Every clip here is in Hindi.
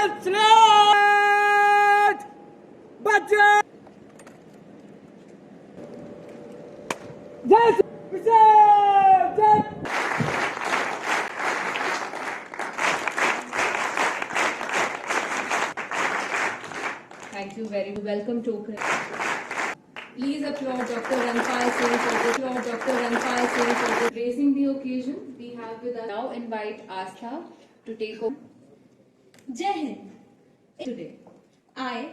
Thank you very much. Welcome token. Please applaud Dr. Ranpal Singh for raising the occasion. We have with us now invite Astha to take over. Jai Hind. Today, I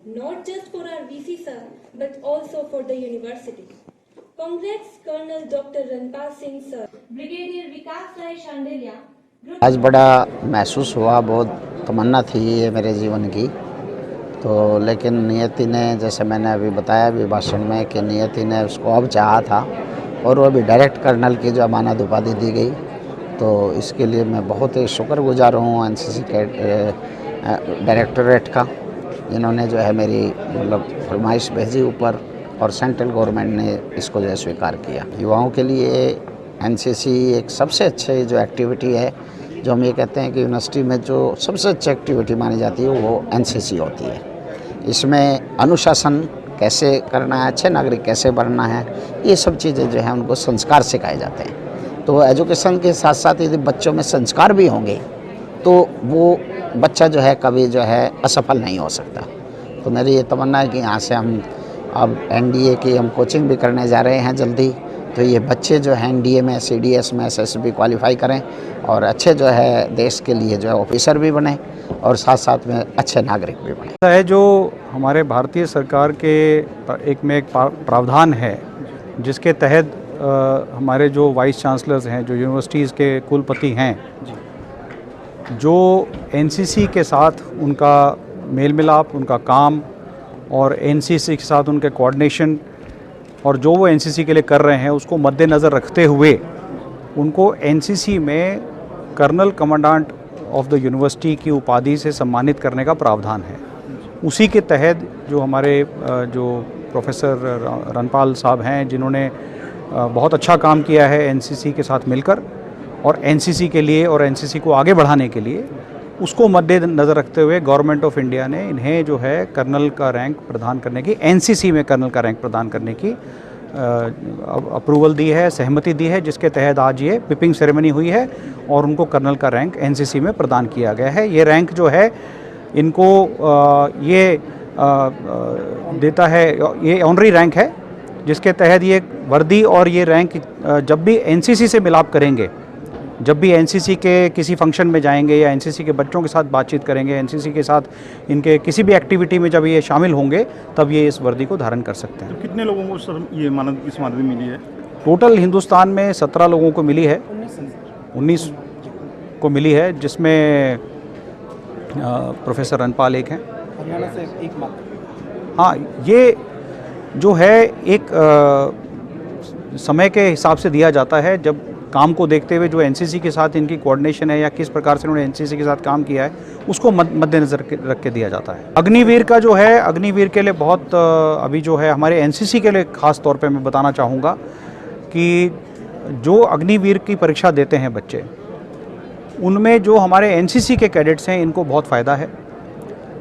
not just for our VC sir, but also for the university. Congrats Colonel Dr. Ranpal Singh sir, Brigadier Vikas Rai Shandelia. आज बड़ा महसूस हुआ, बहुत तमन्ना थी ये मेरे जीवन की, तो लेकिन नियति ने, जैसे मैंने अभी बताया भी भाषण में, कि नियति ने उसको अब चाहा था और वो अभी डायरेक्ट कर्नल की जो अमानत उपाधि दी गई, तो इसके लिए मैं बहुत ही शुक्रगुजार हूँ एनसीसी के डायरेक्टोरेट का, जिन्होंने जो है मेरी मतलब फरमाइश भेजी ऊपर और सेंट्रल गवर्नमेंट ने इसको जो है स्वीकार किया। युवाओं के लिए एनसीसी एक सबसे अच्छी जो एक्टिविटी है, जो हम ये कहते हैं कि यूनिवर्सिटी में जो सबसे अच्छी एक्टिविटी मानी जाती है वो एनसीसी होती है। इसमें अनुशासन कैसे करना है, अच्छे नागरिक कैसे बनना है, ये सब चीज़ें जो है उनको संस्कार सिखाए जाते हैं। तो एजुकेशन के साथ साथ यदि बच्चों में संस्कार भी होंगे तो वो बच्चा जो है कभी जो है असफल नहीं हो सकता। तो मेरी ये तमन्ना है कि यहाँ से हम अब एनडीए की हम कोचिंग भी करने जा रहे हैं जल्दी, तो ये बच्चे जो हैं एनडीए में, सीडीएस में, एसएसबी क्वालिफाई करें और अच्छे जो है देश के लिए जो है ऑफिसर भी बने और साथ साथ में अच्छे नागरिक भी बने। है जो हमारे भारतीय सरकार के एक प्रावधान है, जिसके तहत हमारे जो वाइस चांसलर्स हैं, जो यूनिवर्सिटीज़ के कुलपति हैं, जो एनसीसी के साथ उनका मेल मिलाप, उनका काम और एनसीसी के साथ उनके कोऑर्डिनेशन और जो वो एनसीसी के लिए कर रहे हैं उसको मद्देनज़र रखते हुए उनको एनसीसी में colonel commandant of the university की उपाधि से सम्मानित करने का प्रावधान है। उसी के तहत जो हमारे जो प्रोफेसर रनपाल साहब हैं, जिन्होंने बहुत अच्छा काम किया है एनसीसी के साथ मिलकर और एनसीसी के लिए और एनसीसी को आगे बढ़ाने के लिए, उसको मद्देनज़र रखते हुए गवर्नमेंट ऑफ इंडिया ने इन्हें जो है कर्नल का रैंक प्रदान करने की, एनसीसी में कर्नल का रैंक प्रदान करने की अप्रूवल दी है, सहमति दी है, जिसके तहत आज ये पिपिंग सेरेमनी हुई है और उनको कर्नल का रैंक एनसीसी में प्रदान किया गया है। ये रैंक जो है इनको देता है, ये ऑनरी रैंक है, जिसके तहत ये वर्दी और ये रैंक जब भी एनसीसी से मिलाप करेंगे, जब भी एनसीसी के किसी फंक्शन में जाएंगे या एनसीसी के बच्चों के साथ बातचीत करेंगे, एनसीसी के साथ इनके किसी भी एक्टिविटी में जब ये शामिल होंगे, तब ये इस वर्दी को धारण कर सकते हैं। तो कितने लोगों को सर ये मानद इस मानद मिली है? टोटल हिंदुस्तान में 17 लोगों को मिली है, 19 को मिली है, जिसमें प्रोफेसर रनपाल एक हैं। हरियाणा से एक मात्र। हाँ, ये जो है एक समय के हिसाब से दिया जाता है, जब काम को देखते हुए जो एनसीसी के साथ इनकी कोऑर्डिनेशन है या किस प्रकार से उन्होंने एनसीसी के साथ काम किया है, उसको मद्देनजर रख के दिया जाता है। अग्निवीर का जो है, अग्निवीर के लिए बहुत अभी जो है हमारे एनसीसी के लिए ख़ास तौर पे मैं बताना चाहूँगा कि जो अग्निवीर की परीक्षा देते हैं बच्चे, उनमें जो हमारे एनसीसी के कैडेट्स हैं, इनको बहुत फ़ायदा है।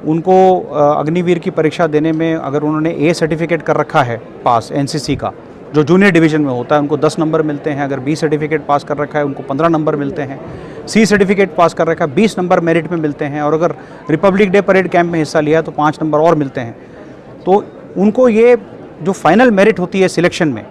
उनको अग्निवीर की परीक्षा देने में अगर उन्होंने ए सर्टिफिकेट कर रखा है पास एनसीसी का, जो जूनियर डिवीज़न में होता है, उनको 10 नंबर मिलते हैं। अगर बी सर्टिफिकेट पास कर रखा है उनको 15 नंबर मिलते हैं। सी सर्टिफिकेट पास कर रखा है 20 नंबर मेरिट में मिलते हैं, और अगर रिपब्लिक डे परेड कैंप में हिस्सा लिया तो 5 नंबर और मिलते हैं। तो उनको ये जो फाइनल मेरिट होती है सिलेक्शन में,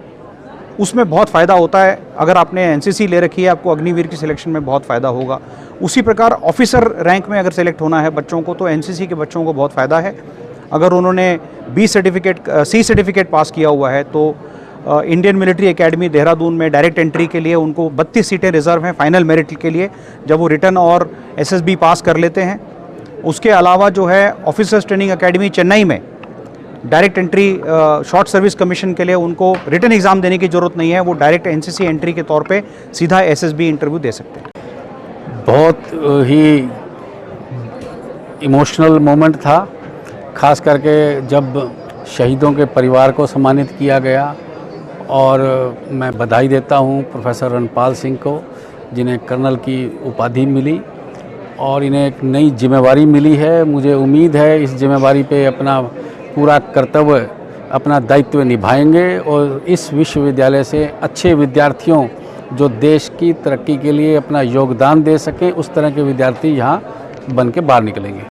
उसमें बहुत फ़ायदा होता है। अगर आपने एनसीसी ले रखी है, आपको अग्निवीर की सिलेक्शन में बहुत फ़ायदा होगा। उसी प्रकार ऑफिसर रैंक में अगर सेलेक्ट होना है बच्चों को, तो एनसीसी के बच्चों को बहुत फ़ायदा है। अगर उन्होंने सी सर्टिफिकेट पास किया हुआ है तो इंडियन मिलिट्री एकेडमी देहरादून में डायरेक्ट एंट्री के लिए उनको 32 सीटें रिजर्व हैं फाइनल मेरिट के लिए, जब वो रिटर्न और एसएसबी पास कर लेते हैं। उसके अलावा जो है ऑफिसर्स ट्रेनिंग एकेडमी चेन्नई में direct entry short service commission के लिए उनको रिटर्न एग्ज़ाम देने की ज़रूरत नहीं है, वो डायरेक्ट एनसीसी एंट्री के तौर पे सीधा एसएसबी इंटरव्यू दे सकते हैं। बहुत ही इमोशनल मोमेंट था, खास करके जब शहीदों के परिवार को सम्मानित किया गया। और मैं बधाई देता हूं प्रोफेसर रणपाल सिंह को, जिन्हें कर्नल की उपाधि मिली और इन्हें एक नई जिम्मेवारी मिली है। मुझे उम्मीद है इस जिम्मेवारी पे अपना पूरा कर्तव्य, अपना दायित्व निभाएंगे और इस विश्वविद्यालय से अच्छे विद्यार्थियों जो देश की तरक्की के लिए अपना योगदान दे सकें, उस तरह के विद्यार्थी यहाँ बन के बाहर निकलेंगे।